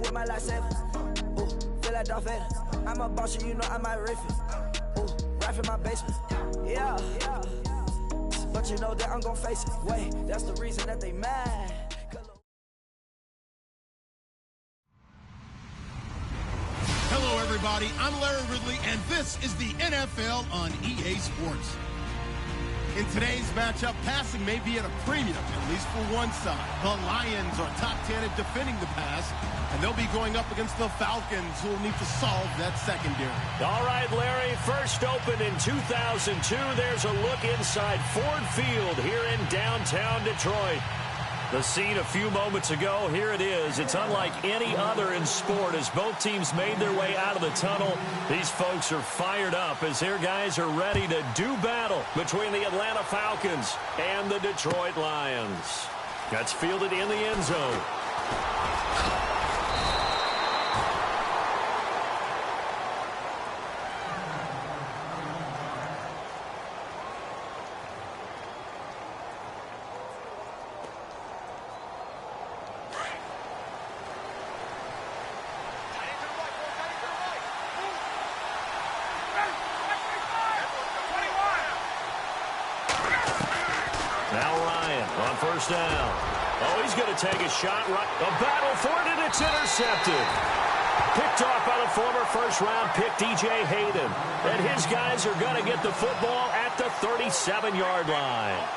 I'm with my lightsaber. Ooh, feel like Darth Vader. I'm a boss, you know I might riff it. Ooh, right in my basement. Yeah. But you know that I'm gon' face it. Wait, that's the reason that they mad. Hello, everybody. I'm Larry Ridley, and this is the NFL on EA Sports. In today's matchup, passing may be at a premium, at least for one side. The Lions are top 10 at defending the pass, and they'll be going up against the Falcons, who will need to solve that secondary. All right, Larry, first opened in 2002. There's a look inside Ford Field here in downtown Detroit. The scene a few moments ago, here it is. It's unlike any other in sport as both teams made their way out of the tunnel. These folks are fired up as their guys are ready to do battle between the Atlanta Falcons and the Detroit Lions. That's fielded in the end zone. Now Ryan on first down. Oh, he's going to take a shot. Right. A battle for it, and it's intercepted. Picked off by the former first-round pick, DJ Hayden. And his guys are going to get the football at the 37-yard line.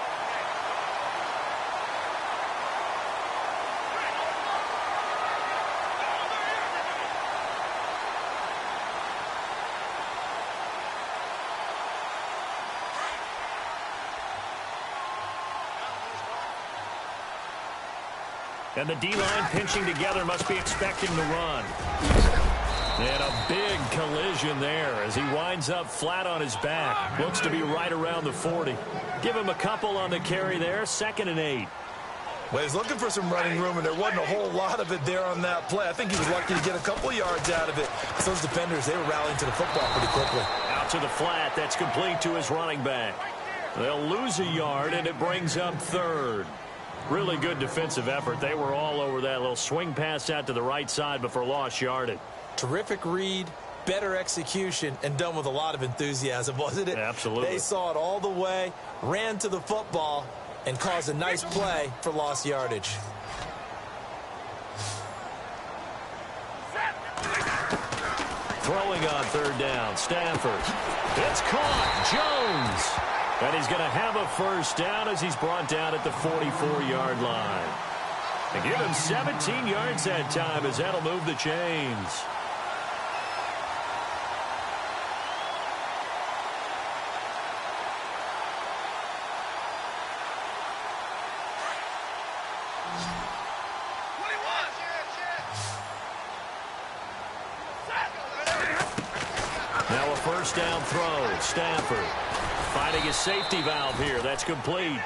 And the D-line pinching together, must be expecting the run. And a big collision there as he winds up flat on his back. Looks to be right around the 40. Give him a couple on the carry there, 2nd and 8. Well, he's looking for some running room, and there wasn't a whole lot of it there on that play. I think he was lucky to get a couple of yards out of it. So those defenders, they were rallying to the football pretty quickly. Out to the flat, that's complete to his running back. They'll lose a yard, and it brings up 3rd. Really good defensive effort. They were all over that little swing pass out to the right side before lost yardage. Terrific read, better execution, and done with a lot of enthusiasm, wasn't it? Absolutely. They saw it all the way, ran to the football, and caused a nice play for lost yardage. Throwing on 3rd down, Stafford. It's caught, Jones. And he's going to have a first down as he's brought down at the 44-yard line. And give him 17 yards that time as that'll move the chains. Now a first down throw, Stafford. Finding his safety valve here. That's complete.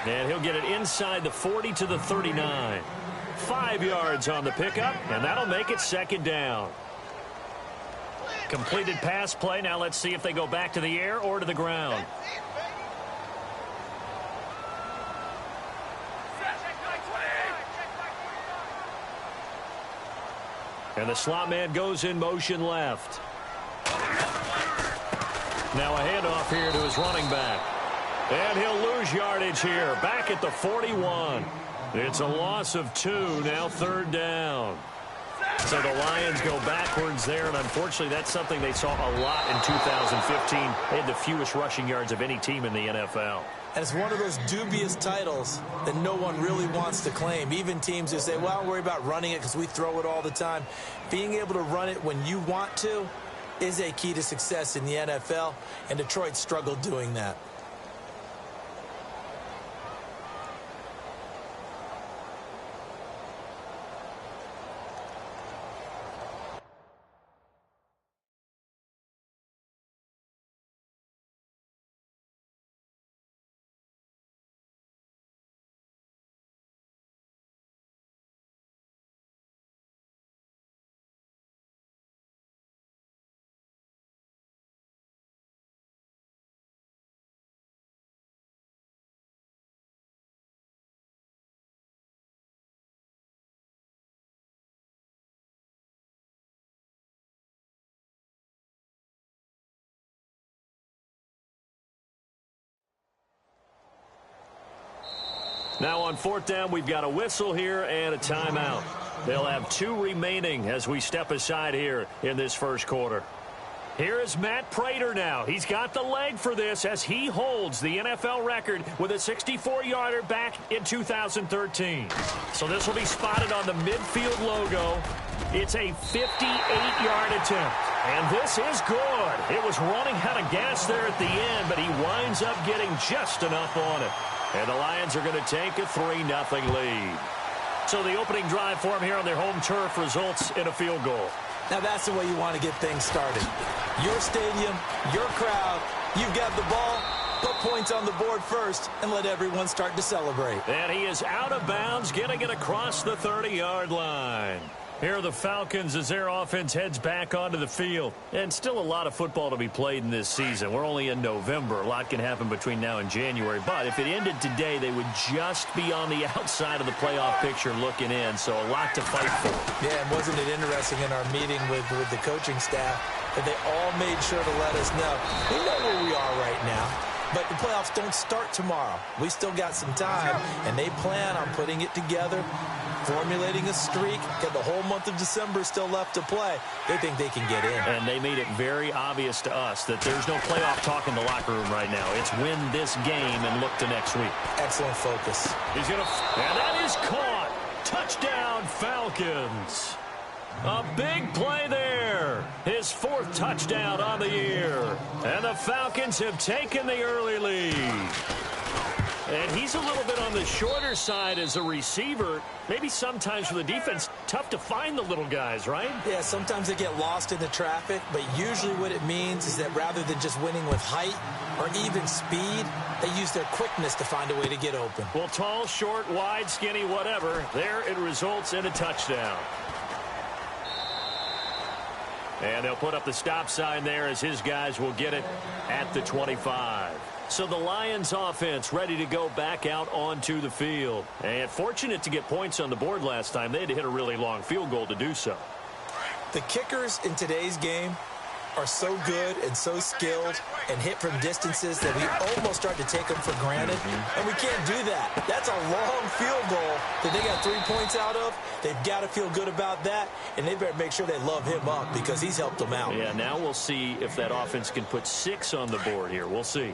And he'll get it inside the 40 to the 39. 5 yards on the pickup, and that'll make it 2nd down. Completed pass play. Now let's see if they go back to the air or to the ground. And the slot man goes in motion left. Now a handoff here to his running back. And he'll lose yardage here. Back at the 41. It's a loss of 2. Now 3rd down. So the Lions go backwards there, and unfortunately that's something they saw a lot in 2015. They had the fewest rushing yards of any team in the NFL. And it's one of those dubious titles that no one really wants to claim. Even teams who say, well, don't worry about running it because we throw it all the time. Being able to run it when you want to is a key to success in the NFL, and Detroit struggled doing that. Now on fourth down, we've got a whistle here and a timeout. They'll have 2 remaining as we step aside here in this first quarter. Here is Matt Prater now. He's got the leg for this as he holds the NFL record with a 64-yarder back in 2013. So this will be spotted on the midfield logo. It's a 58-yard attempt. And this is good. It was running out of gas there at the end, but he winds up getting just enough on it. And the Lions are going to take a 3-0 lead. So the opening drive for them here on their home turf results in a field goal. Now that's the way you want to get things started. Your stadium, your crowd, you've got the ball, put points on the board first, and let everyone start to celebrate. And he is out of bounds, getting it across the 30-yard line. Here are the Falcons as their offense heads back onto the field. And still a lot of football to be played in this season. We're only in November. A lot can happen between now and January. But if it ended today, they would just be on the outside of the playoff picture looking in. So a lot to fight for. Yeah, and wasn't it interesting in our meeting with the coaching staff that they all made sure to let us know. We know where we are right now. But the playoffs don't start tomorrow. We still got some time, and they plan on putting it together, formulating a streak. Got the whole month of December still left to play. They think they can get in. And they made it very obvious to us that there's no playoff talk in the locker room right now. It's win this game and look to next week. Excellent focus. He's going to, and that is caught. Touchdown, Falcons. A big play there. His 4th touchdown on the year. And the Falcons have taken the early lead. And he's a little bit on the shorter side as a receiver. Maybe sometimes for the defense, tough to find the little guys, right? Yeah, sometimes they get lost in the traffic, but usually what it means is that rather than just winning with height or even speed, they use their quickness to find a way to get open. Well, tall, short, wide, skinny, whatever, there it results in a touchdown. And they'll put up the stop sign there as his guys will get it at the 25. So the Lions offense ready to go back out onto the field. And fortunate to get points on the board last time. They had to hit a really long field goal to do so. The kickers in today's game are so good and so skilled and hit from distances that we almost start to take them for granted. And we can't do that. That's a long field goal that they got 3 points out of. They've got to feel good about that, and they better make sure they love him up because he's helped them out. Yeah, now we'll see if that offense can put 6 on the board here. We'll see.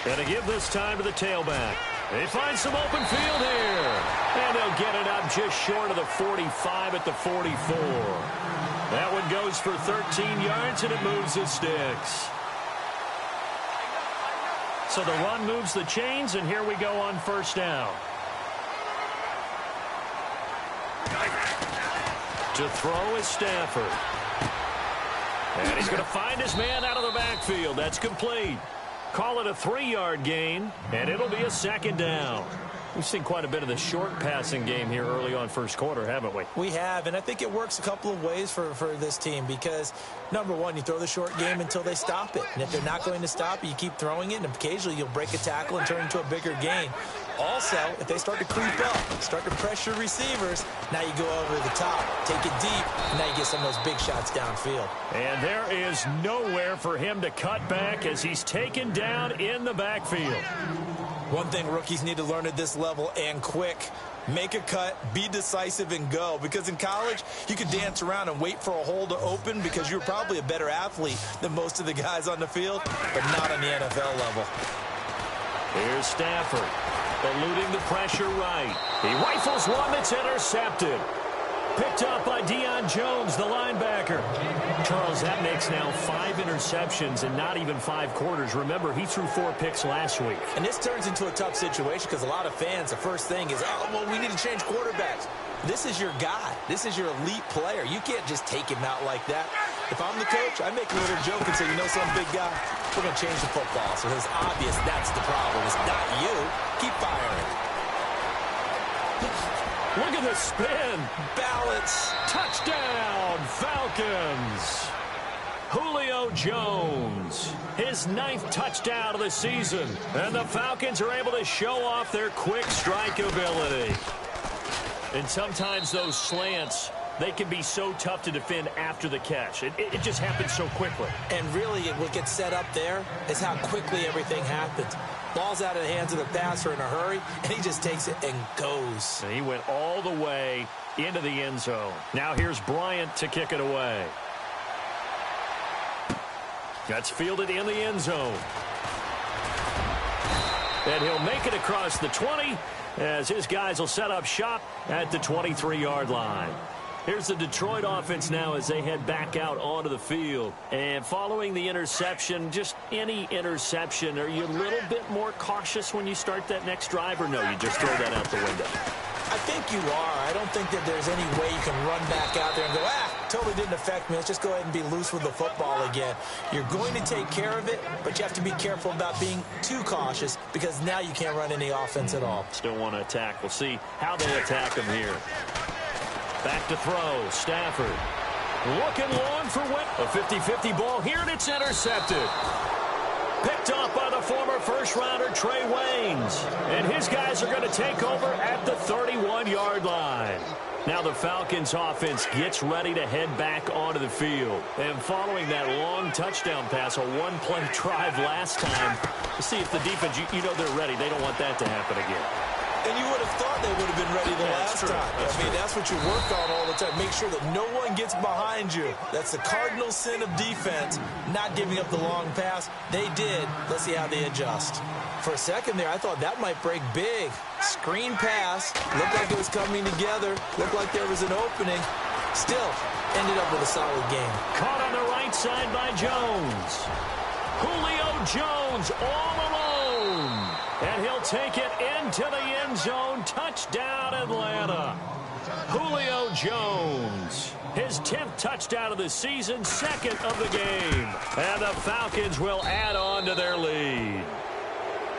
And to give this time to the tailback. They find some open field here. And they'll get it up just short of the 45 at the 44. That one goes for 13 yards, and it moves the sticks. So the run moves the chains, and here we go on first down. To throw is Stafford. And he's going to find his man out of the backfield. That's complete. Call it a 3-yard gain, and it'll be a 2nd down. We've seen quite a bit of the short passing game here early on first quarter, haven't we? We have, and I think it works a couple of ways for this team because, number one, you throw the short game until they stop it. And if they're not going to stop it, you keep throwing it, and occasionally you'll break a tackle and turn into a bigger gain. Also, if they start to creep up, start to pressure receivers, now you go over the top, take it deep, and now you get some of those big shots downfield. And there is nowhere for him to cut back as he's taken down in the backfield. One thing rookies need to learn at this level and quick, make a cut, be decisive, and go. Because in college, you could dance around and wait for a hole to open because you're probably a better athlete than most of the guys on the field, but not on the NFL level. Here's Stafford, eluding the pressure right. He rifles one that's intercepted. Picked up by Deion Jones, the linebacker. Charles, that makes now 5 interceptions in not even 5 quarters. Remember, he threw 4 picks last week. And this turns into a tough situation because a lot of fans, the first thing is, oh, well, we need to change quarterbacks. This is your guy. This is your elite player. You can't just take him out like that. If I'm the coach, I make a little joke and say, you know some big guy, we're going to change the football. So it's obvious that's the problem. It's not you. Keep firing. Look at the spin. Balance. Touchdown, Falcons. Julio Jones, his 9th touchdown of the season. And the Falcons are able to show off their quick strike ability. And sometimes those slants they can be so tough to defend after the catch. It just happens so quickly. And really, what gets set up there is how quickly everything happens. Ball's out of the hands of the passer in a hurry, and he just takes it and goes. And he went all the way into the end zone. Now here's Bryant to kick it away. That's fielded in the end zone. And he'll make it across the 20 as his guys will set up shop at the 23-yard line. Here's the Detroit offense now as they head back out onto the field. And following the interception, just any interception, are you a little bit more cautious when you start that next drive, or no, you just throw that out the window? I think you are. I don't think that there's any way you can run back out there and go, totally didn't affect me. Let's just go ahead and be loose with the football again. You're going to take care of it, but you have to be careful about being too cautious because now you can't run any offense at all. Still want to attack. We'll see how they attack him here. Back to throw. Stafford looking long for Witt. A 50-50 ball here, and it's intercepted. Picked off by the former first-rounder Trey Waynes. And his guys are going to take over at the 31-yard line. Now the Falcons offense gets ready to head back onto the field. And following that long touchdown pass, a one-play drive last time, to see if the defense, you know they're ready. They don't want that to happen again. And you would have thought they would have been ready the last time. That's what you work on all the time. Make sure that no one gets behind you. That's the cardinal sin of defense, not giving up the long pass. They did. Let's see how they adjust. For a second there, I thought that might break big. Screen pass. Looked like it was coming together. Looked like there was an opening. Still, ended up with a solid game. Caught on the right side by Jones. Julio Jones all alone. And he'll take it into the end zone. Touchdown, Atlanta. Julio Jones. His 10th touchdown of the season, second of the game. And the Falcons will add on to their lead.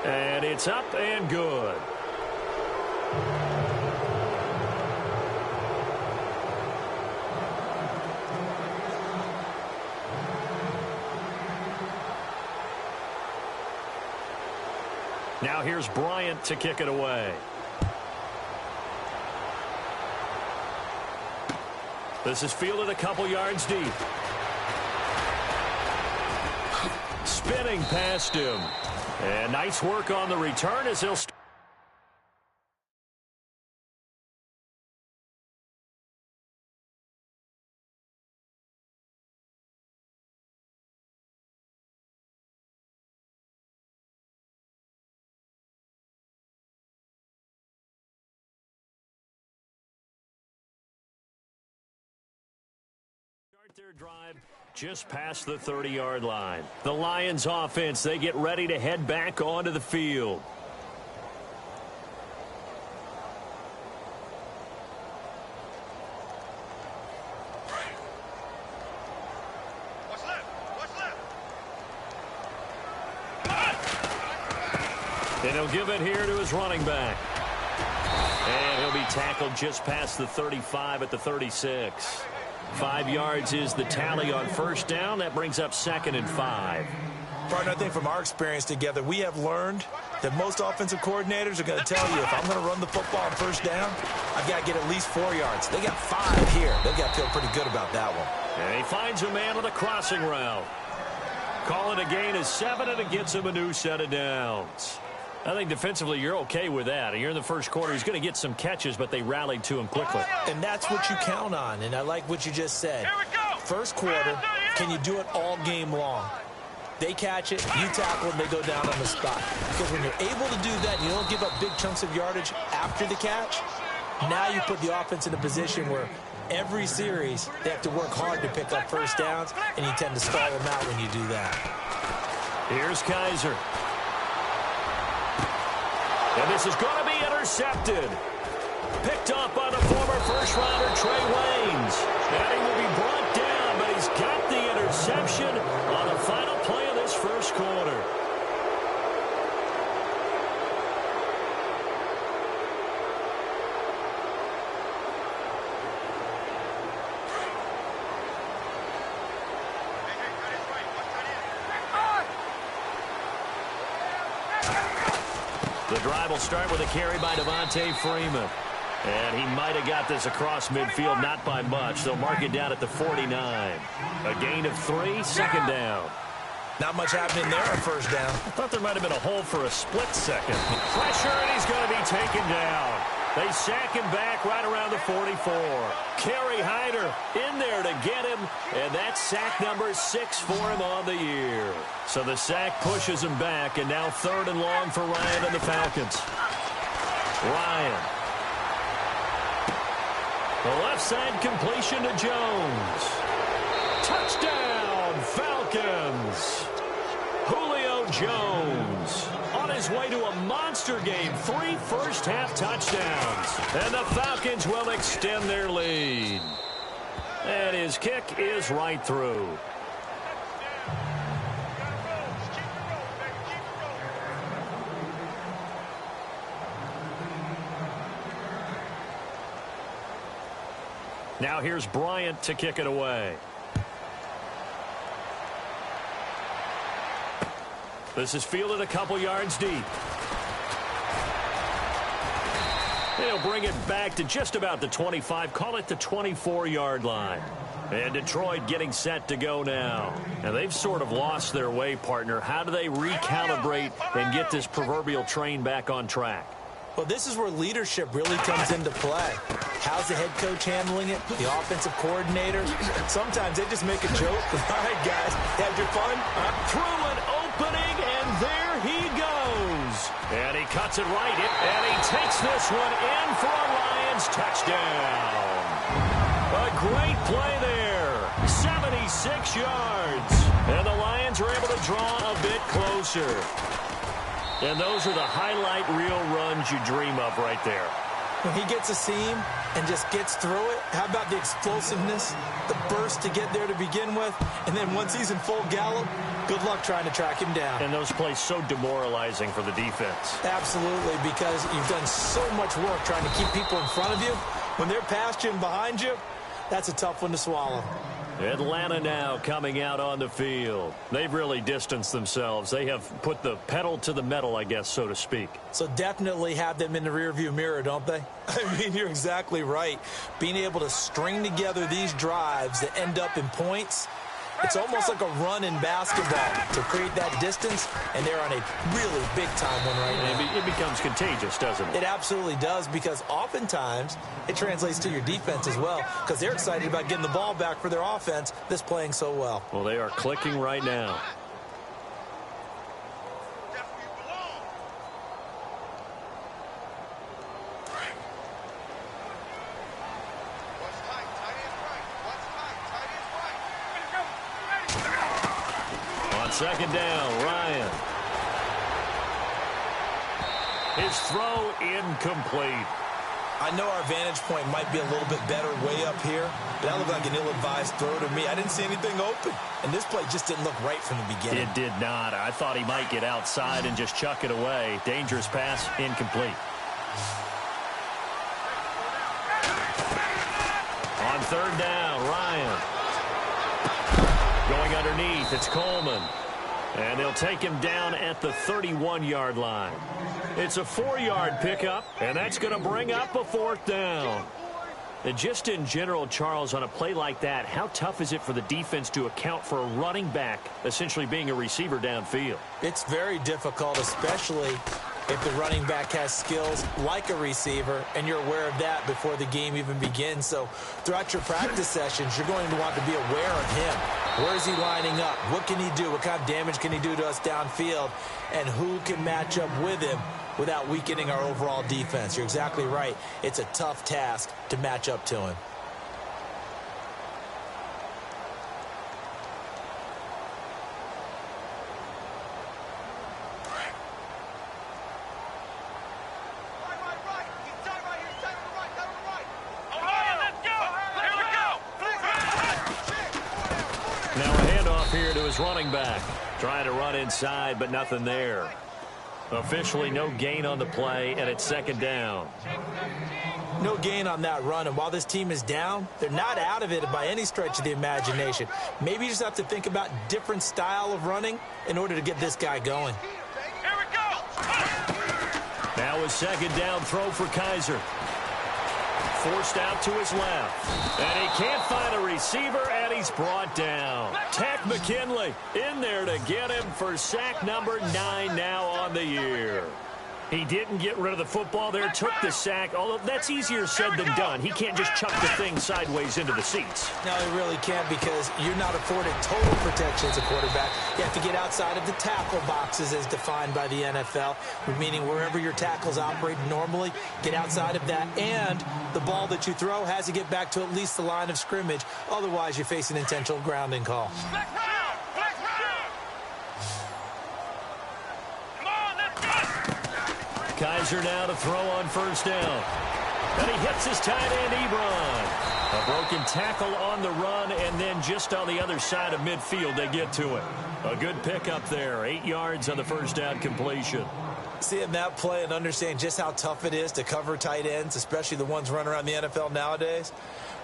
And it's up and good. Now here's Bryant to kick it away. This is fielded a couple yards deep. Spinning past him. And nice work on the return as he'll start their drive just past the 30-yard line. The Lions offense, they get ready to head back onto the field. What's left? And he'll give it here to his running back. And he'll be tackled just past the 35 at the 36. 5 yards is the tally on first down. That brings up 2nd and 5. Partner, I think from our experience together, we have learned that most offensive coordinators are going to tell you, if I'm going to run the football on first down, I've got to get at least 4 yards. They got 5 here. They've got to feel pretty good about that one. And he finds a man on the crossing route. Call it a gain of 7, and it gets him a new set of downs. I think defensively you're okay with that. You're in the first quarter. He's going to get some catches, but they rallied to him quickly. And that's what you count on, and I like what you just said. Here we go. First quarter, can you do it all game long? They catch it, you tackle them, they go down on the spot. Because when you're able to do that, you don't give up big chunks of yardage after the catch, now you put the offense in a position where every series they have to work hard to pick up first downs, and you tend to stall them out when you do that. Here's Kaiser. And this is going to be intercepted. Picked off by the former first-rounder Trey Waynes. And he will be brought down, but he's got the interception on the final play of this first quarter. The drive will start with a carry by Devontae Freeman. And he might have got this across midfield, not by much. They'll mark it down at the 49. A gain of 3, second down. Not much happening there on first down. I thought there might have been a hole for a split second. Pressure, and he's going to be taken down. They sack him back right around the 44. Kerry Hyder in there to get him, and that's sack number 6 for him on the year. So the sack pushes him back, and now 3rd and long for Ryan and the Falcons. Ryan. The left side completion to Jones. Touchdown, Falcons. Julio Jones on his way to a monster game. 3 first-half touchdowns. And the Falcons will extend their lead. And his kick is right through. Now here's Bryant to kick it away. This is fielded a couple yards deep. They'll bring it back to just about the 25, call it the 24-yard line. And Detroit getting set to go now. And they've sort of lost their way, partner. How do they recalibrate and get this proverbial train back on track? Well, this is where leadership really comes into play. How's the head coach handling it? The offensive coordinator? Sometimes they just make a joke. All right, guys, had your fun? Through an opening, and there he goes. And he cuts it right, and he takes this one in for a Lions touchdown. A great play there. 76 yards. And the Lions are able to draw a bit closer. And those are the highlight reel runs you dream of right there. When he gets a seam and just gets through it, how about the explosiveness, the burst to get there to begin with, and then once he's in full gallop, good luck trying to track him down. And those plays so demoralizing for the defense. Absolutely, because you've done so much work trying to keep people in front of you. When they're past you and behind you, that's a tough one to swallow. Atlanta now coming out on the field. They've really distanced themselves. They have put the pedal to the metal, I guess, so to speak. So definitely have them in the rearview mirror, don't they? I mean, you're exactly right. Being able to string together these drives that end up in points, it's almost like a run in basketball to create that distance, and they're on a really big-time one right now. It becomes contagious, doesn't it? It absolutely does, because oftentimes it translates to your defense as well, because they're excited about getting the ball back for their offense that's playing so well. Well, they are clicking right now. Second down, Ryan. His throw incomplete. I know our vantage point might be a little bit better way up here, but that looked like an ill-advised throw to me. I didn't see anything open, and this play just didn't look right from the beginning. It did not. I thought he might get outside and just chuck it away. Dangerous pass, incomplete. On third down, Ryan. Going underneath, it's Coleman. And they'll take him down at the 31-yard line. It's a 4-yard pickup, and that's going to bring up a 4th down. And just in general, Charles, on a play like that, how tough is it for the defense to account for a running back essentially being a receiver downfield? It's very difficult, especially if the running back has skills like a receiver, and you're aware of that before the game even begins. So throughout your practice sessions, you're going to want to be aware of him. Where is he lining up? What can he do? What kind of damage can he do to us downfield? And who can match up with him without weakening our overall defense? You're exactly right. It's a tough task to match up to him. Running back trying to run inside, but nothing there. Officially no gain on the play, and it's second down. No gain on that run, and while this team is down, they're not out of it by any stretch of the imagination. Maybe you just have to think about different style of running in order to get this guy going. Here we go. Now a second down throw for Kaiser. forced out to his left. And he can't find a receiver, and he's brought down. Takk McKinley in there to get him for sack number 9 now on the year. He didn't get rid of the football there, took the sack, although that's easier said than done. He can't just chuck the thing sideways into the seats. No, he really can't, because you're not afforded total protection as a quarterback. You have to get outside of the tackle boxes as defined by the NFL, meaning wherever your tackles operate normally, get outside of that. And the ball that you throw has to get back to at least the line of scrimmage. Otherwise, you're facing an intentional grounding call. Kaiser now to throw on first down. And he hits his tight end, Ebron. A broken tackle on the run, and then just on the other side of midfield, they get to it. A good pickup there. 8 yards on the first down completion. Seeing that play and understanding just how tough it is to cover tight ends, especially the ones running around the NFL nowadays,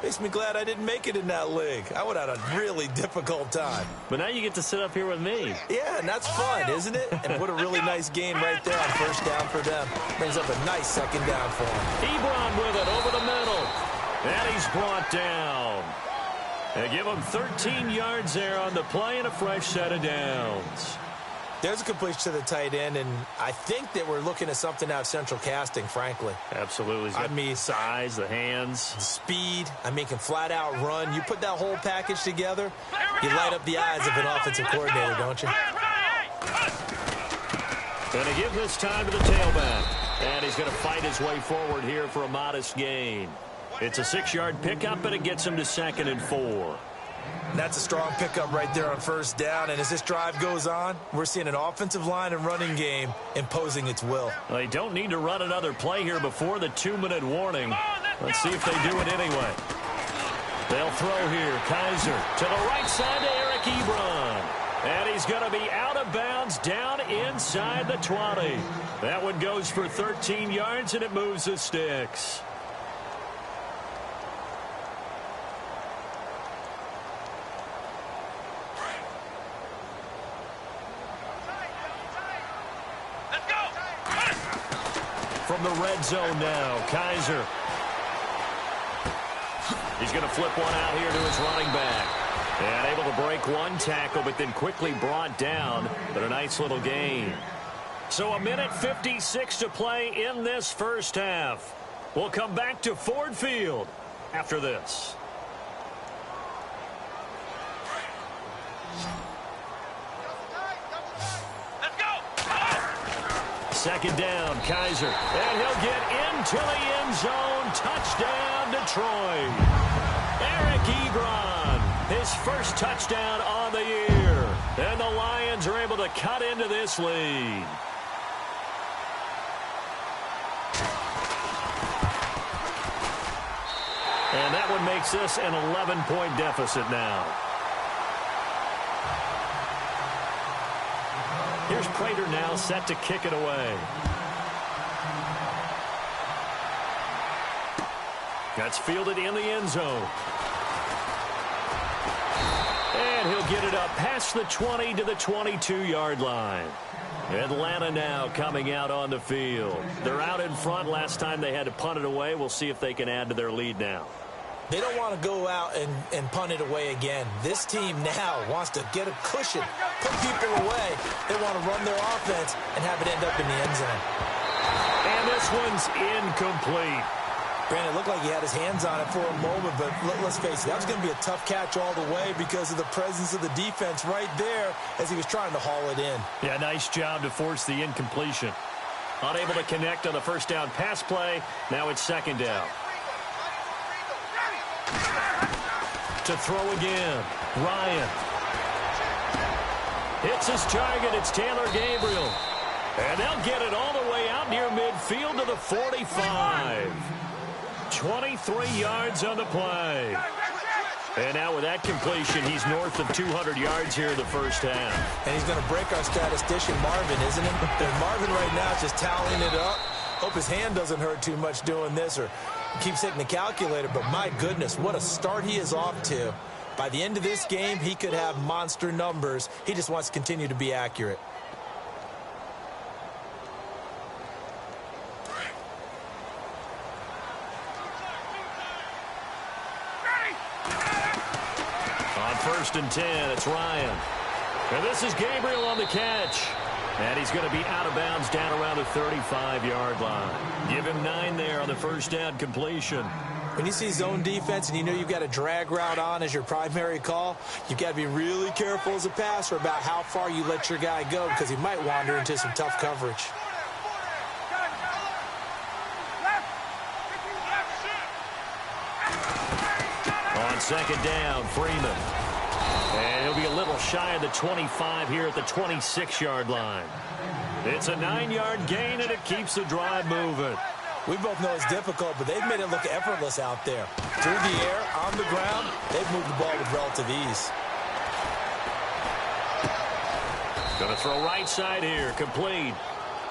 makes me glad I didn't make it in that league. I would have had a really difficult time. But now you get to sit up here with me. Yeah, and that's fun, isn't it? And what a really nice gain right there on first down for them. Brings up a nice second down for him. Ebron with it over the middle. And he's brought down. They give him 13 yards there on the play and a fresh set of downs. There's a completion to the tight end, and I think that we're looking at something out of central casting, frankly. Absolutely. I mean, size, the hands. Speed. I mean, can flat out run. You put that whole package together, you light up the eyes of an offensive coordinator, don't you? Going to give this time to the tailback. And he's going to fight his way forward here for a modest gain. It's a 6-yard pickup, and it gets him to 2nd and 4. That's a strong pickup right there on first down. And as this drive goes on, we're seeing an offensive line and running game imposing its will. Well, they don't need to run another play here before the 2-minute warning. Let's see if they do it anyway. They'll throw here. Kaiser to the right side to Eric Ebron. And he's going to be out of bounds down inside the 20. That one goes for 13 yards, and it moves the sticks. From the red zone now, Kaiser. He's going to flip one out here to his running back. And able to break one tackle, but then quickly brought down. But a nice little gain. So 1:56 to play in this first half. We'll come back to Ford Field after this. Second down, Kaiser. And he'll get into the end zone. Touchdown, Detroit. Eric Ebron, his first touchdown on the year. And the Lions are able to cut into this lead. And that one makes this an 11-point deficit now. Here's Prater now set to kick it away. That's fielded in the end zone. And he'll get it up past the 20 to the 22-yard line. Atlanta now coming out on the field. They're out in front. Last time they had to punt it away. We'll see if they can add to their lead now. They don't want to go out and punt it away again. This team now wants to get a cushion, put people away. They want to run their offense and have it end up in the end zone. And this one's incomplete. Brandon, it looked like he had his hands on it for a moment, but let's face it, that was going to be a tough catch all the way because of the presence of the defense right there as he was trying to haul it in. Yeah, nice job to force the incompletion. Unable to connect on the first down pass play. Now it's second down. To throw again. Ryan. Hits his target. It's Taylor Gabriel. And they'll get it all the way out near midfield to the 45. 23 yards on the play. And now with that completion, he's north of 200 yards here in the first half. And he's going to break our statistician, Marvin, isn't it? And Marvin right now is just tallying it up. Hope his hand doesn't hurt too much doing this or keeps hitting the calculator. But my goodness, what a start he is off to. By the end of this game, he could have monster numbers. He just wants to continue to be accurate. first and 10. It's Ryan. And this is Gabriel on the catch. And he's going to be out of bounds down around the 35-yard line. Give him 9 there on the first down completion. When you see zone defense and you know you've got a drag route on as your primary call, you've got to be really careful as a passer about how far you let your guy go because he might wander into some tough coverage. On second down, Freeman. And he'll be a little shy of the 25 here at the 26-yard line. It's a 9-yard gain, and it keeps the drive moving. We both know it's difficult, but they've made it look effortless out there. Through the air, on the ground, they've moved the ball with relative ease. Going to throw right side here, complete.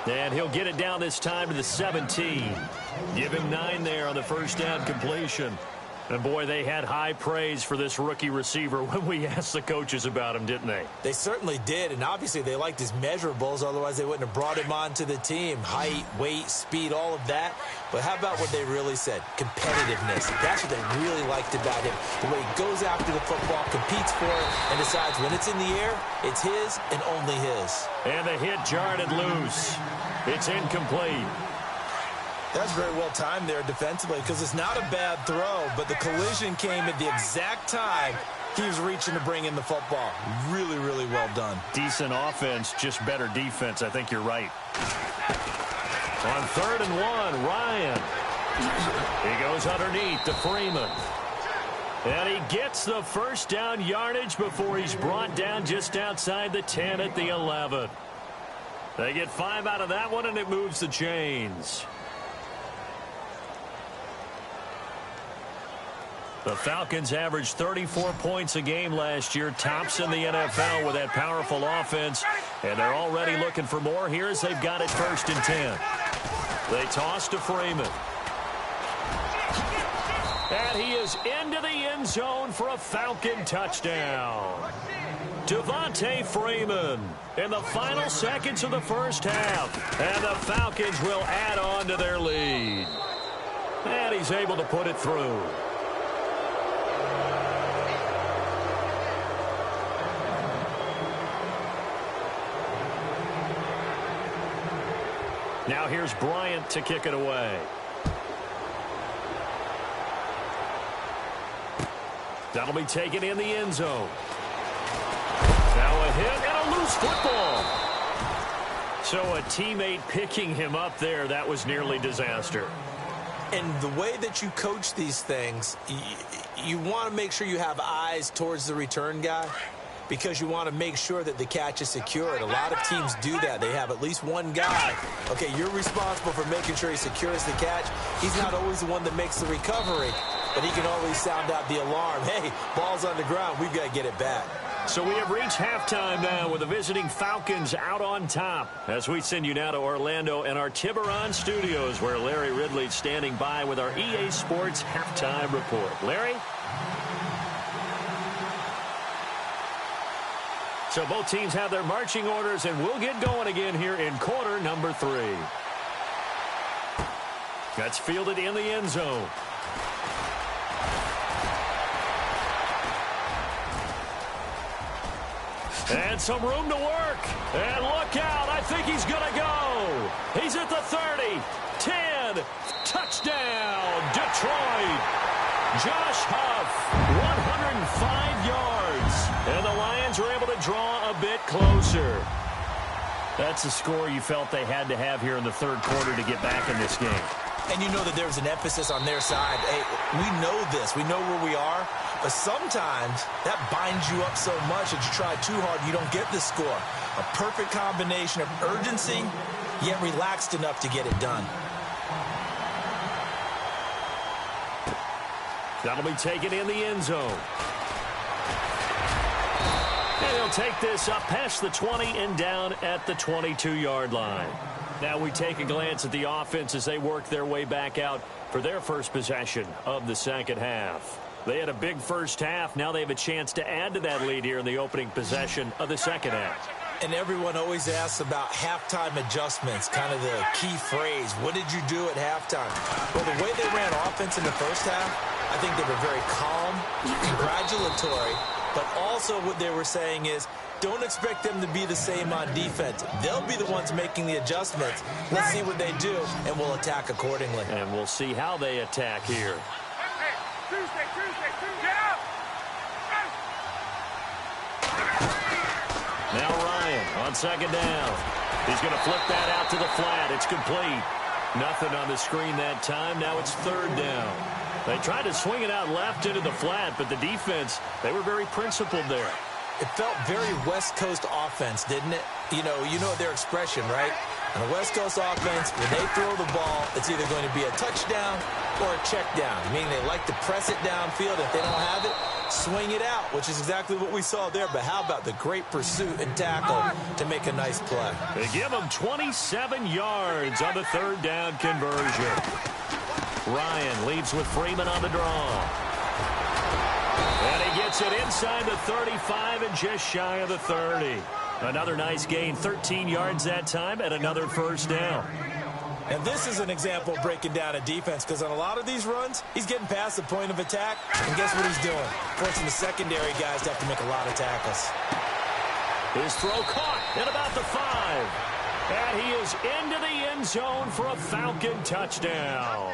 And he'll get it down this time to the 17. Give him 9 there on the first down completion. And, boy, they had high praise for this rookie receiver when we asked the coaches about him, didn't they? They certainly did, and obviously they liked his measurables. Otherwise, they wouldn't have brought him onto the team. Height, weight, speed, all of that. But how about what they really said? Competitiveness. That's what they really liked about him. The way he goes after the football, competes for it, and decides when it's in the air, it's his and only his. And the hit jarred it loose. It's incomplete. That's very well timed there defensively because it's not a bad throw, but the collision came at the exact time he was reaching to bring in the football. Really, really well done. Decent offense, just better defense. I think you're right. On 3rd and 1, Ryan. He goes underneath to Freeman. And he gets the first down yardage before he's brought down just outside the 10 at the 11. They get 5 out of that one, and it moves the chains. The Falcons averaged 34 points a game last year, tops in the NFL with that powerful offense, and they're already looking for more here as they've got it 1st and 10. They toss to Freeman. And he is into the end zone for a Falcon touchdown. Devontae Freeman in the final seconds of the first half, and the Falcons will add on to their lead. And he's able to put it through. Now here's Bryant to kick it away. That'll be taken in the end zone. Now a hit and a loose football. So a teammate picking him up there, that was nearly disaster. And the way that you coach these things, you want to make sure you have eyes towards the return guy, because you want to make sure that the catch is secured. A lot of teams do that. They have at least one guy. Okay, you're responsible for making sure he secures the catch. He's not always the one that makes the recovery, but he can always sound out the alarm. Hey, ball's on the ground. We've got to get it back. So we have reached halftime now with the visiting Falcons out on top. As we send you now to Orlando and our Tiburon studios, where Larry Ridley's standing by with our EA Sports halftime report. Larry? So both teams have their marching orders, and we'll get going again here in quarter number 3. That's fielded in the end zone. And some room to work. And look out. I think he's going to go. He's at the 30. 10. Touchdown, Detroit. Josh Huff, 105 yards. And the Lions are able to draw a bit closer. That's the score you felt they had to have here in the 3rd quarter to get back in this game. And you know that there's an emphasis on their side. Hey, we know this. We know where we are. But sometimes that binds you up so much that you try too hard, you don't get the score. A perfect combination of urgency, yet relaxed enough to get it done. That'll be taken in the end zone. And he'll take this up past the 20 and down at the 22-yard line. Now we take a glance at the offense as they work their way back out for their first possession of the second half. They had a big first half. Now they have a chance to add to that lead here in the opening possession of the second half. And everyone always asks about halftime adjustments, kind of the key phrase. What did you do at halftime? Well, the way they ran offense in the first half, I think they were very calm, congratulatory, But also what they were saying is, don't expect them to be the same on defense. They'll be the ones making the adjustments. Let's see what they do, and we'll attack accordingly. And we'll see how they attack here. Tuesday, get up! Now Ryan on second down. He's going to flip that out to the flat. It's complete. Nothing on the screen that time. Now it's third down. They tried to swing it out left into the flat, but the defense, they were very principled there. It felt very West Coast offense, didn't it? You know their expression, right? On a West Coast offense, when they throw the ball, it's either going to be a touchdown or a check down, meaning they like to press it downfield. If they don't have it, swing it out, which is exactly what we saw there. But how about the great pursuit and tackle to make a nice play? They give them 27 yards on the third down conversion. Ryan leads with Freeman on the draw. And he gets it inside the 35 and just shy of the 30. Another nice gain, 13 yards that time, and another first down. And this is an example of breaking down a defense, because on a lot of these runs, he's getting past the point of attack, and guess what he's doing? Forcing the secondary guys to have to make a lot of tackles. His throw caught at about the 5. And he is into the end zone for a Falcon touchdown.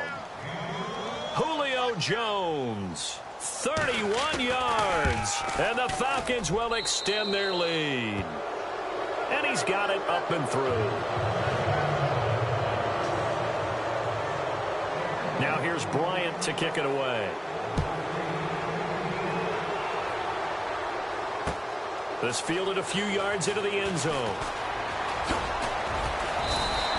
Julio Jones, 31 yards, and the Falcons will extend their lead. And he's got it up and through. Now here's Bryant to kick it away. This fielded a few yards into the end zone.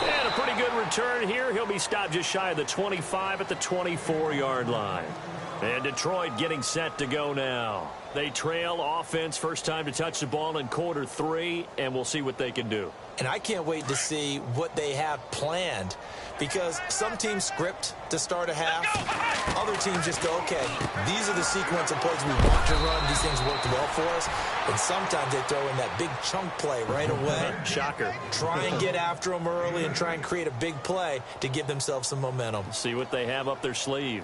And a pretty good return here. He'll be stopped just shy of the 25 at the 24-yard line. And Detroit getting set to go now. They trail offense, first time to touch the ball in quarter 3, and we'll see what they can do. And I can't wait to see what they have planned, because some teams script to start a half. Other teams just go, okay, these are the sequence of plays we want to run. These things worked well for us. And sometimes they throw in that big chunk play right away. Shocker. Try and get after them early and try and create a big play to give themselves some momentum. See what they have up their sleeve.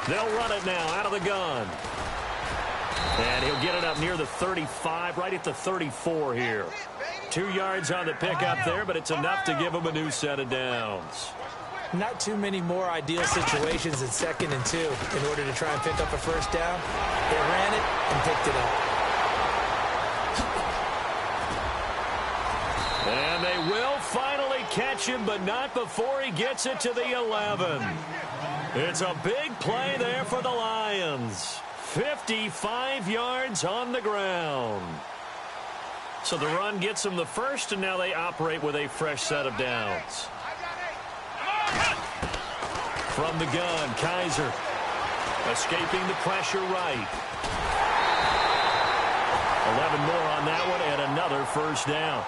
They'll run it now out of the gun. And he'll get it up near the 35, right at the 34 here. 2 yards on the pickup there, but it's enough to give him a new set of downs. Not too many more ideal situations at 2nd and 2 in order to try and pick up a first down. They ran it and picked it up. And they will finally catch him, but not before he gets it to the 11. It's a big play there for the Lions. 55 yards on the ground. So the run gets them the first, and now they operate with a fresh set of downs. From the gun, Kaiser escaping the pressure right. 11 more on that one, and another first down.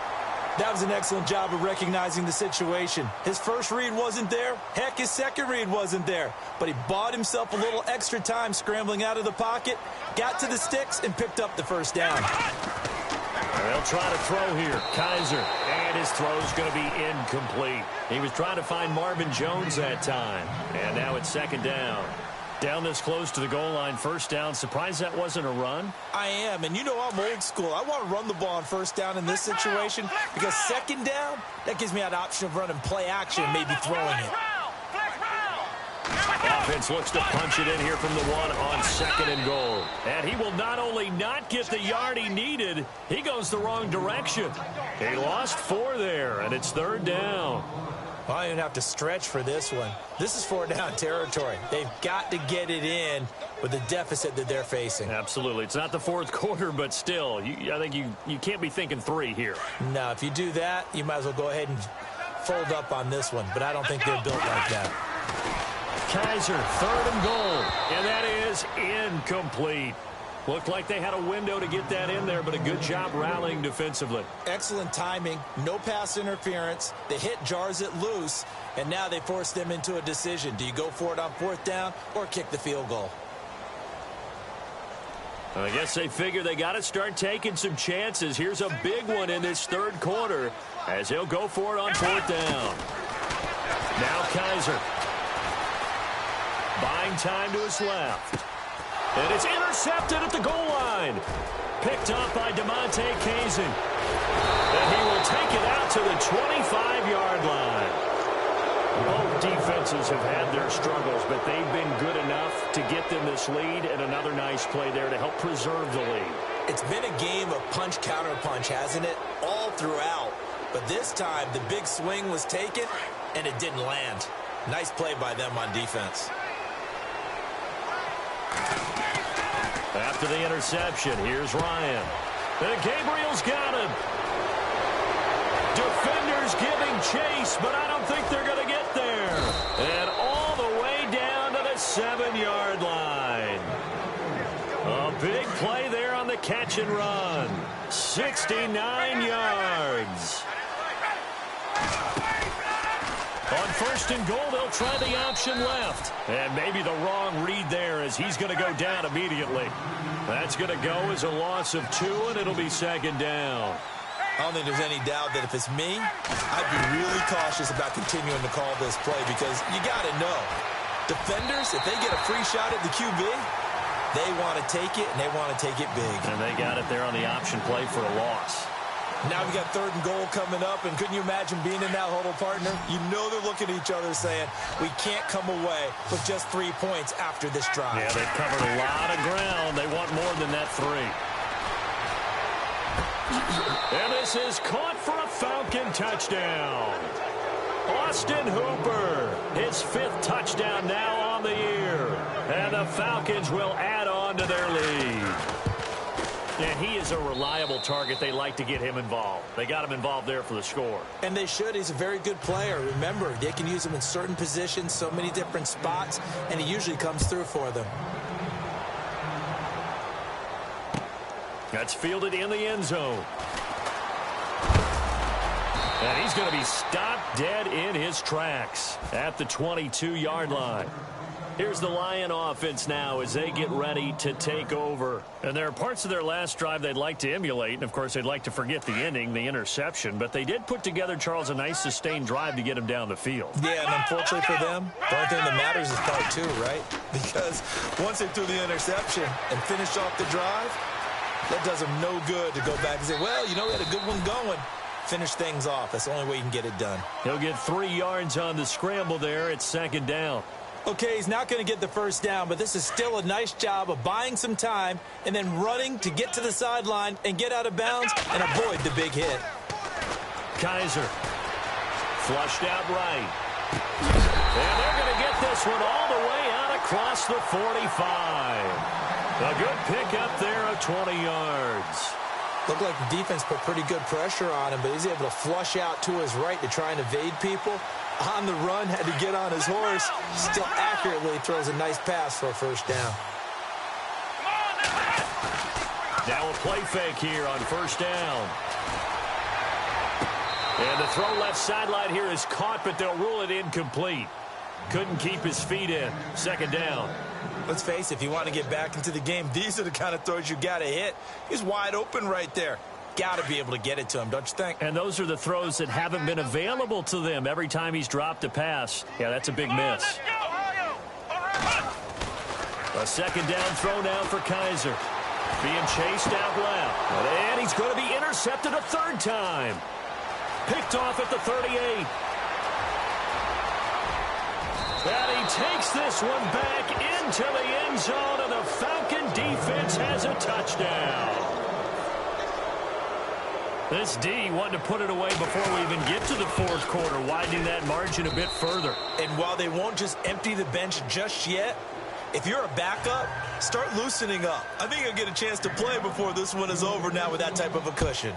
That was an excellent job of recognizing the situation. His first read wasn't there. Heck, his second read wasn't there. But he bought himself a little extra time scrambling out of the pocket, got to the sticks, and picked up the first down. They'll try to throw here. Kaiser, and his throw's going to be incomplete. He was trying to find Marvin Jones that time. And now it's second down. Down this close to the goal line, first down. Surprised that wasn't a run? I am, and you know I'm old school. I want to run the ball on first down in this situation, because second down, that gives me that option of running play action and maybe throwing it. Offense looks to punch it in here from the 1 on 2nd and goal. And he will not only not get the yard he needed, he goes the wrong direction. He lost 4 there, and it's third down. Well, I don't even have to stretch for this one. This is 4 down territory. They've got to get it in with the deficit that they're facing. Absolutely. It's not the fourth quarter, but still, I think you can't be thinking 3 here. No, if you do that, you might as well go ahead and fold up on this one. But I don't think they're built like that. Kaiser, 3rd and goal. And that is incomplete. Looked like they had a window to get that in there, but a good job rallying defensively. Excellent timing, no pass interference. The hit jars it loose, and now they force them into a decision. Do you go for it on 4th down or kick the field goal? I guess they figure they got to start taking some chances. Here's a big one in this third quarter as he'll go for it on 4th down. Now Kaiser. Buying time to his left. And it's intercepted at the goal line. Picked up by DeMonte Kazin. And he will take it out to the 25-yard line. Both defenses have had their struggles, but they've been good enough to get them this lead, and another nice play there to help preserve the lead. It's been a game of punch-counter-punch, hasn't it? All throughout. But this time, the big swing was taken, and it didn't land. Nice play by them on defense. After the interception, here's Ryan. And Gabriel's got him. Defenders giving chase, but I don't think they're going to get there. And all the way down to the 7-yard line. A big play there on the catch and run. 69 yards. On first and goal, they'll try the option left. And maybe the wrong read there as he's going to go down immediately. That's going to go as a loss of 2, and it'll be second down. I don't think there's any doubt that if it's me, I'd be really cautious about continuing to call this play because you got to know, defenders, if they get a free shot at the QB, they want to take it, and they want to take it big. And they got it there on the option play for a loss. Now we got third and goal coming up, and couldn't you imagine being in that huddle, partner? You know they're looking at each other saying, we can't come away with just 3 points after this drive. Yeah, they've covered a lot of ground. They want more than that 3. And this is caught for a Falcon touchdown. Austin Hooper, his 5th touchdown now on the year. And the Falcons will add on to their lead. And he is a reliable target. They like to get him involved. They got him involved there for the score. And they should. He's a very good player. Remember, they can use him in certain positions, so many different spots, and he usually comes through for them. That's fielded in the end zone. And he's going to be stopped dead in his tracks at the 22-yard line. Here's the Lion offense now as they get ready to take over. And there are parts of their last drive they'd like to emulate. And, of course, they'd like to forget the ending, the interception. But they did put together, Charles, a nice sustained drive to get him down the field. Yeah, and unfortunately for them, the only thing that matters is part 2, right? Because once they threw the interception and finished off the drive, that does them no good to go back and say, well, you know, we had a good one going. Finish things off. That's the only way you can get it done. He'll get 3 yards on the scramble there. It's second down. Okay, he's not going to get the first down, but this is still a nice job of buying some time and then running to get to the sideline and get out of bounds and avoid the big hit. Kaiser flushed out right. And they're going to get this one all the way out across the 45. A good pickup there of 20 yards. Looked like the defense put pretty good pressure on him, but he's able to flush out to his right to try and evade people. On the run, had to get on his horse. Still accurately throws a nice pass for a first down. Now a play fake here on first down. And the throw left sideline here is caught, but they'll rule it incomplete. Couldn't keep his feet in. Second down. Let's face it, if you want to get back into the game, these are the kind of throws you got to hit. He's wide open right there. Got to be able to get it to him, don't you think? And those are the throws that haven't been available to them every time he's dropped a pass. Yeah, that's a big miss. A second down throw now for Kaiser. Being chased out left. And he's going to be intercepted a 3rd time. Picked off at the 38. And he takes this one back into the end zone, and the Falcon defense has a touchdown. This D wanted to put it away before we even get to the 4th quarter, widening that margin a bit further. And while they won't just empty the bench just yet, if you're a backup, start loosening up. I think you'll get a chance to play before this one is over now with that type of a cushion.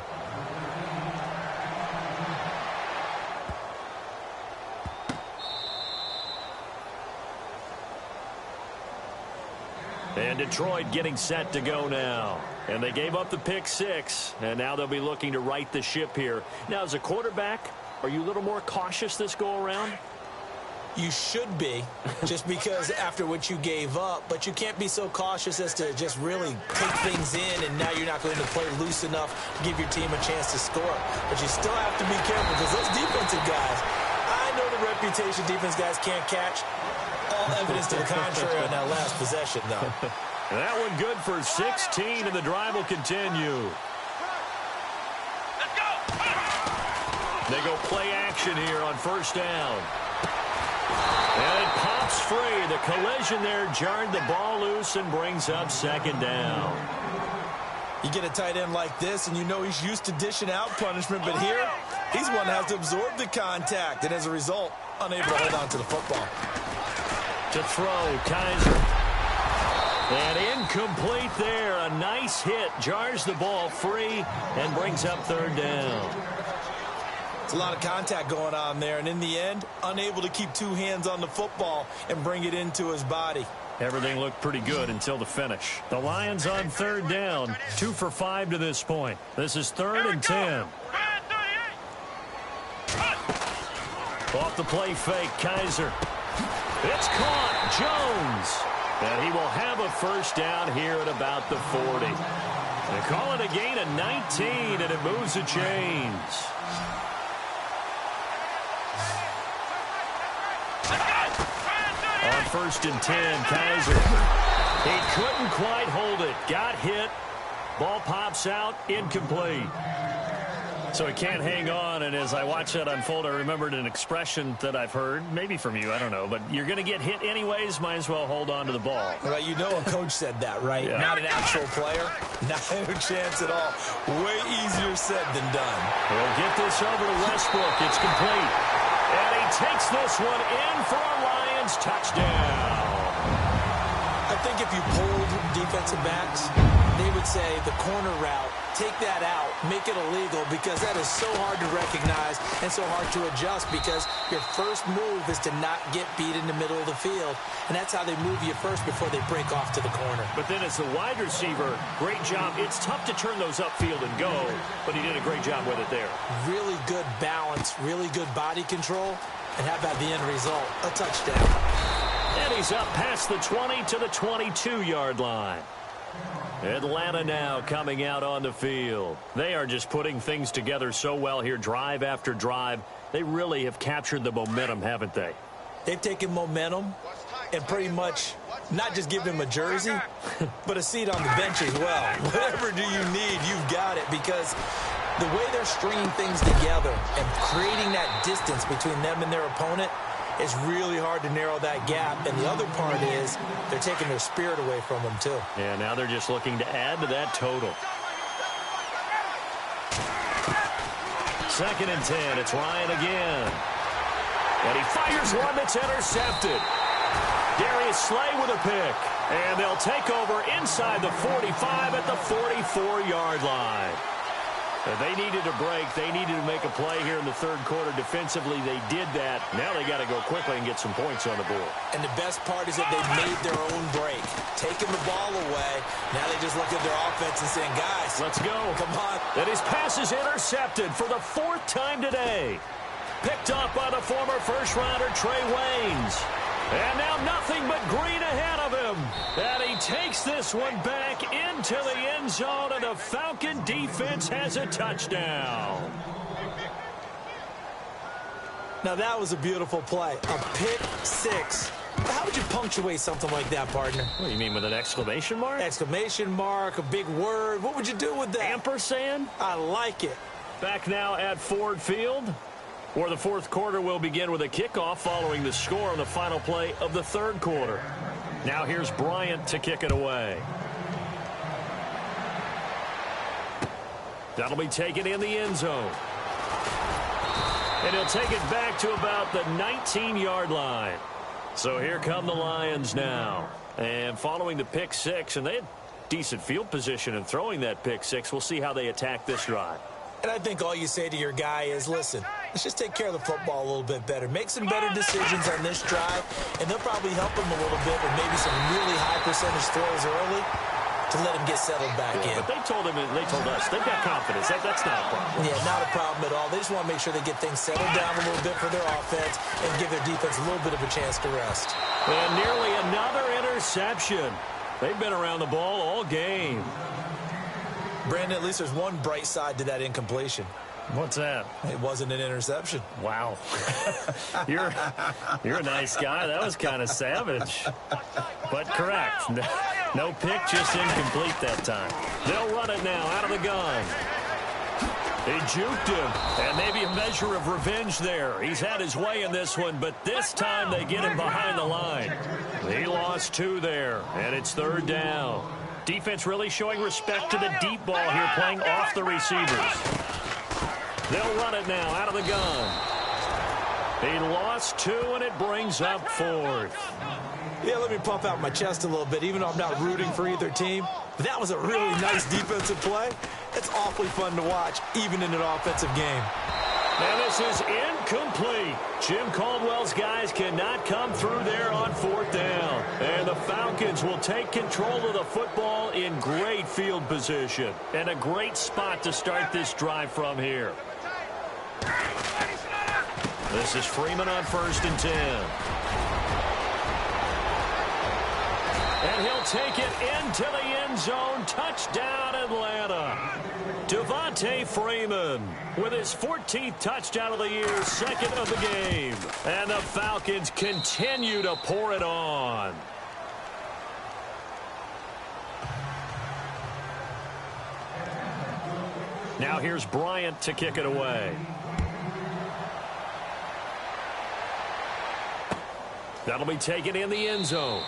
And Detroit getting set to go now. And they gave up the pick 6, and now they'll be looking to right the ship here. Now, as a quarterback, are you a little more cautious this go-around? You should be, just because after what you gave up, but you can't be so cautious as to just really take things in, and now you're not going to play loose enough to give your team a chance to score. But you still have to be careful, because those defensive guys, I know the reputation defense guys can't catch. All evidence to the contrary on that last possession, though. That one good for 16, and the drive will continue. They go play action here on first down. And it pops free. The collision there jarred the ball loose and brings up second down. You get a tight end like this, and you know he's used to dishing out punishment, but here, he's one that has to absorb the contact, and as a result, unable to hold on to the football. To throw, Kaiser. And incomplete there. A nice hit. Jars the ball free and brings up third down. It's a lot of contact going on there, and in the end, unable to keep two hands on the football and bring it into his body. Everything looked pretty good until the finish. The Lions on third down. 2 for 5 to this point. This is 3rd and 10. Off the play fake, Kaiser. It's caught. Jones. And he will have a first down here at about the 40. They call it a gain of 19, and it moves the chains. On 1st and 10, Kaiser. He couldn't quite hold it. Got hit. Ball pops out. Incomplete. So he can't hang on, and as I watch that unfold, I remembered an expression that I've heard, maybe from you, I don't know, but you're going to get hit anyways, might as well hold on to the ball. Well, you know a coach said that, right? Yeah. Not an actual player. Not a chance at all. Way easier said than done. We'll get this over to Westbrook. It's complete. And he takes this one in for a Lions touchdown. I think if you polled defensive backs, they would say the corner route, take that out, make it illegal, because that is so hard to recognize and so hard to adjust, because your first move is to not get beat in the middle of the field, and that's how they move you first before they break off to the corner. But then as a wide receiver, great job. It's tough to turn those upfield and go, but he did a great job with it there. Really good balance, really good body control, and how about the end result? A touchdown. And he's up past the 20 to the 22-yard line. Atlanta now coming out on the field. They are just putting things together so well here, drive after drive. They really have captured the momentum, haven't they? They've taken momentum and pretty much not just give him a jersey, but a seat on the bench as well. Whatever do you need, you've got it, because the way they're stringing things together and creating that distance between them and their opponent, it's really hard to narrow that gap. And the other part is they're taking their spirit away from them, too. Yeah, now they're just looking to add to that total. 2nd and 10. It's Ryan again. And he fires one that's intercepted. Darius Slay with a pick. And they'll take over inside the 45 at the 44-yard line. They needed a break. They needed to make a play here in the 3rd quarter. Defensively, they did that. Now they got to go quickly and get some points on the board. And the best part is that they made their own break. Taking the ball away. Now they just look at their offense and saying, guys, let's go. Come on. And his pass is intercepted for the 4th time today. Picked up by the former first-rounder Trey Waynes. And now nothing but green ahead of him. And he takes this one back into the end zone, and the Falcon defense has a touchdown. Now that was a beautiful play. A pick six. How would you punctuate something like that, partner? What do you mean, with an exclamation mark? Exclamation mark, a big word. What would you do with that? Ampersand? I like it. Back now at Ford Field, where the 4th quarter will begin with a kickoff following the score on the final play of the 3rd quarter. Now here's Bryant to kick it away. That'll be taken in the end zone. And he'll take it back to about the 19-yard line. So here come the Lions now. And following the pick six, and they had decent field position in throwing that pick six. We'll see how they attack this drive. And I think all you say to your guy is, listen, let's just take care of the football a little bit better. Make some better decisions on this drive, and they'll probably help him a little bit with maybe some really high percentage throws early to let him get settled back in. But they told us, they've got confidence. That's not a problem. Yeah, not a problem at all. They just want to make sure they get things settled down a little bit for their offense and give their defense a little bit of a chance to rest. And nearly another interception. They've been around the ball all game. Brandon, at least there's one bright side to that incompletion. What's that? It wasn't an interception. Wow. You're a nice guy. That was kind of savage. But correct. No pick, just incomplete that time. They'll run it now out of the gun. He juked him, and maybe a measure of revenge there. He's had his way in this one, but this time they get him behind the line. He lost 2 there, and it's 3rd down. Defense really showing respect to the deep ball here, playing off the receivers. They'll run it now out of the gun. He lost 2, and it brings up 4th. Yeah, let me puff out my chest a little bit, even though I'm not rooting for either team. But that was a really nice defensive play. It's awfully fun to watch, even in an offensive game. And this is incomplete. Jim Caldwell's guys cannot come through there on 4th down. And the Falcons will take control of the football in great field position. And a great spot to start this drive from here. This is Freeman on 1st and 10. And he'll take it into the end zone. Touchdown, Atlanta. Devontae Freeman with his 14th touchdown of the year, 2nd of the game. And the Falcons continue to pour it on. Now here's Bryant to kick it away. That'll be taken in the end zone.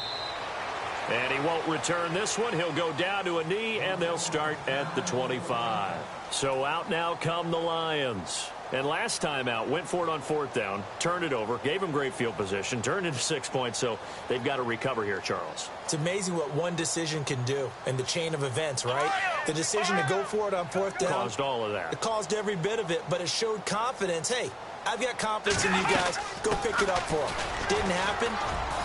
And he won't return this one. He'll go down to a knee, and they'll start at the 25. So out now come the Lions. And last time out, went for it on 4th down, turned it over, gave them great field position, turned into 6 points, so they've got to recover here, Charles. It's amazing what one decision can do in the chain of events, right? The decision to go for it on 4th down. Caused all of that. It caused every bit of it, but it showed confidence. Hey, I've got confidence in you guys. Go pick it up for them. Didn't happen.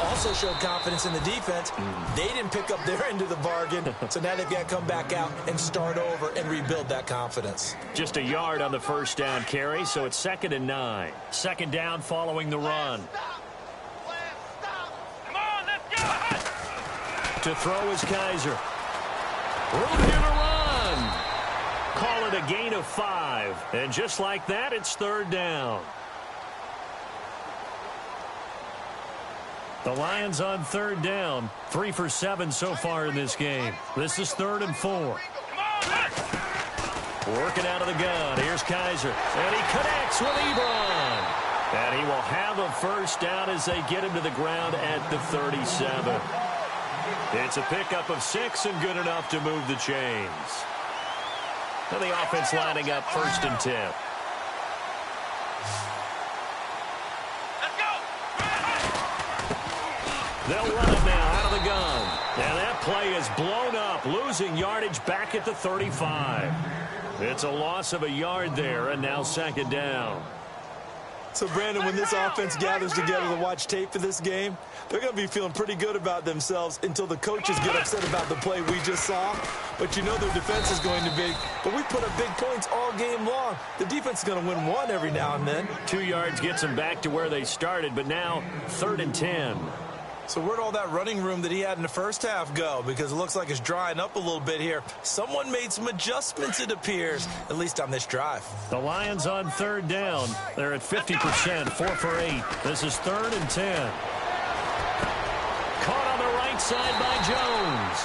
Also showed confidence in the defense. They didn't pick up their end of the bargain, so now they've got to come back out and start over and rebuild that confidence. Just a yard on the 1st down carry, so it's 2nd and 9. 2nd down following the run. Come on, let's go. To throw is Kaiser. Room here to run. Call it a gain of 5. And just like that, it's 3rd down. The Lions on 3rd down. 3 for 7 so far in this game. This is 3rd and 4. Working out of the gun. Here's Kaiser. And he connects with Ebron. And he will have a 1st down as they get him to the ground at the 37. It's a pickup of 6 and good enough to move the chains. And the offense lining up 1st and 10. They'll run it now out of the gun. And that play is blown up, losing yardage back at the 35. It's a loss of a yard there, and now 2nd down. So, Brandon, when this offense gathers together to watch tape for this game, they're going to be feeling pretty good about themselves until the coaches get upset about the play we just saw. But you know their defense is going to be. But we put up big points all game long. The defense is going to win one every now and then. 2 yards gets them back to where they started, but now 3rd and 10. So where'd all that running room that he had in the first half go? Because it looks like it's drying up a little bit here. Someone made some adjustments, it appears, at least on this drive. The Lions on 3rd down. They're at 50%, 4 for 8. This is 3rd and 10. Caught on the right side by Jones.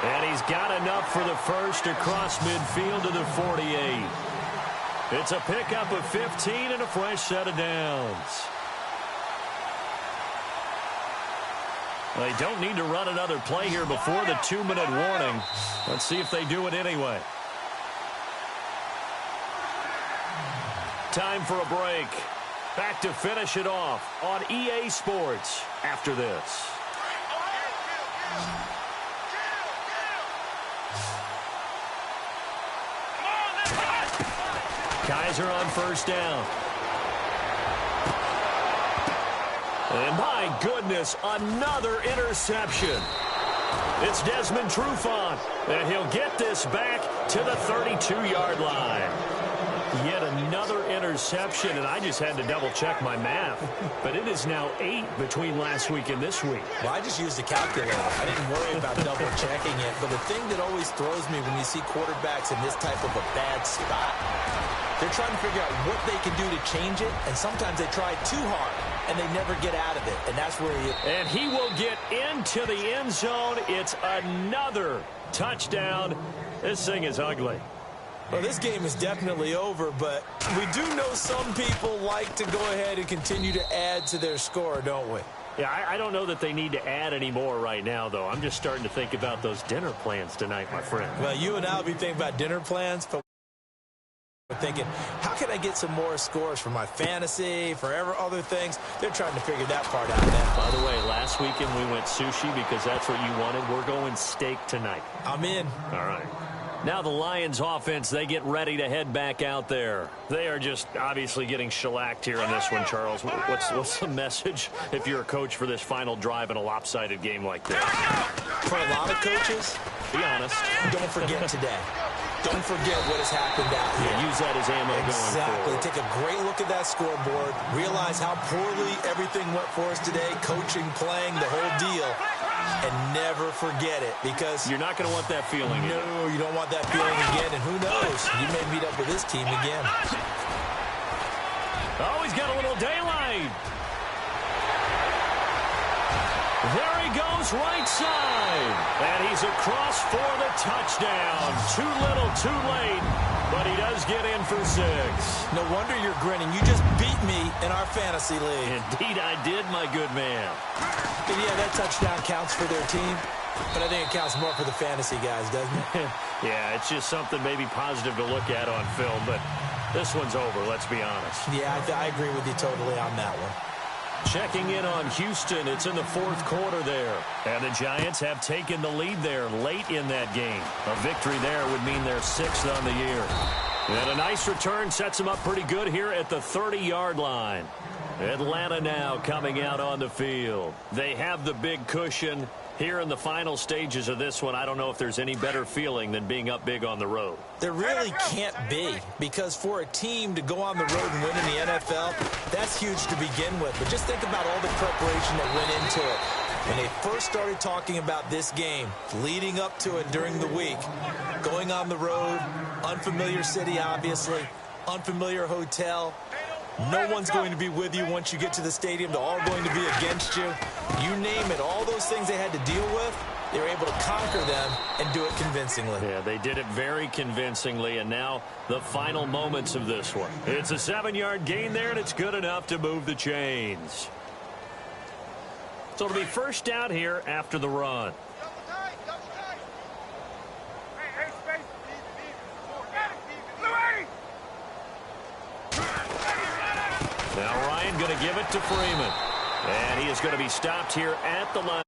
And he's got enough for the 1st across midfield to the 48. It's a pickup of 15 and a fresh set of downs. They don't need to run another play here before the 2-minute warning. Let's see if they do it anyway. Time for a break. Back to finish it off on EA Sports after this. Kaiser on 1st down. And my goodness, another interception. It's Desmond Trufant, and he'll get this back to the 32-yard line. Yet another interception, and I just had to double-check my math. But it is now 8 between last week and this week. Well, I just used a calculator. I didn't worry about double-checking it. But the thing that always throws me when you see quarterbacks in this type of a bad spot, They're trying to figure out what they can do to change it, and sometimes they try too hard, and they never get out of it, and that's where And he will get into the end zone. It's another touchdown. This thing is ugly. Well, this game is definitely over, but we do know some people like to go ahead and continue to add to their score, don't we? Yeah, I don't know that they need to add any more right now, though. I'm just starting to think about those dinner plans tonight, my friend. Well, you and I will be thinking about dinner plans, but we're thinking, how can I get some more scores for my fantasy, for other things? They're trying to figure that part out now. By the way, last weekend we went sushi because that's what you wanted. We're going steak tonight. I'm in. All right. Now the Lions offense, they get ready to head back out there. They are just obviously getting shellacked here in this one, Charles. What's the message if you're a coach for this final drive in a lopsided game like this? For a lot of coaches, be honest, don't forget today. Don't forget what has happened out here. Yeah, use that as ammo going forward. Take a great look at that scoreboard. Realize how poorly everything went for us today. Coaching, playing, the whole deal. And never forget it, because you're not going to want that feeling. No, you don't want that feeling again. And who knows? You may meet up with this team again. Oh, he's got a little daylight. There he goes, right side. And he's across for the touchdown. Too little, too late. But he does get in for 6. No wonder you're grinning. You just beat me in our fantasy league. Indeed I did, my good man. And yeah, that touchdown counts for their team. But I think it counts more for the fantasy guys, doesn't it? Yeah, it's just something maybe positive to look at on film. But this one's over, let's be honest. Yeah, I agree with you totally on that one. Checking in on Houston. It's in the 4th quarter there. And the Giants have taken the lead there late in that game. A victory there would mean they're 6th on the year. And a nice return sets them up pretty good here at the 30-yard line. Atlanta now coming out on the field. They have the big cushion. Here in the final stages of this one, I don't know if there's any better feeling than being up big on the road. There really can't be, because for a team to go on the road and win in the NFL, that's huge to begin with. But just think about all the preparation that went into it. When they first started talking about this game, leading up to it during the week, going on the road, unfamiliar city, obviously, unfamiliar hotel. No one's going to be with you once you get to the stadium. They're all going to be against you. You name it. All those things they had to deal with, they were able to conquer them and do it convincingly. Yeah, they did it very convincingly, and now the final moments of this one. It's a 7-yard gain there, and it's good enough to move the chains. So it'll be first down here after the run. Now Ryan going to give it to Freeman. And he is going to be stopped here at the line.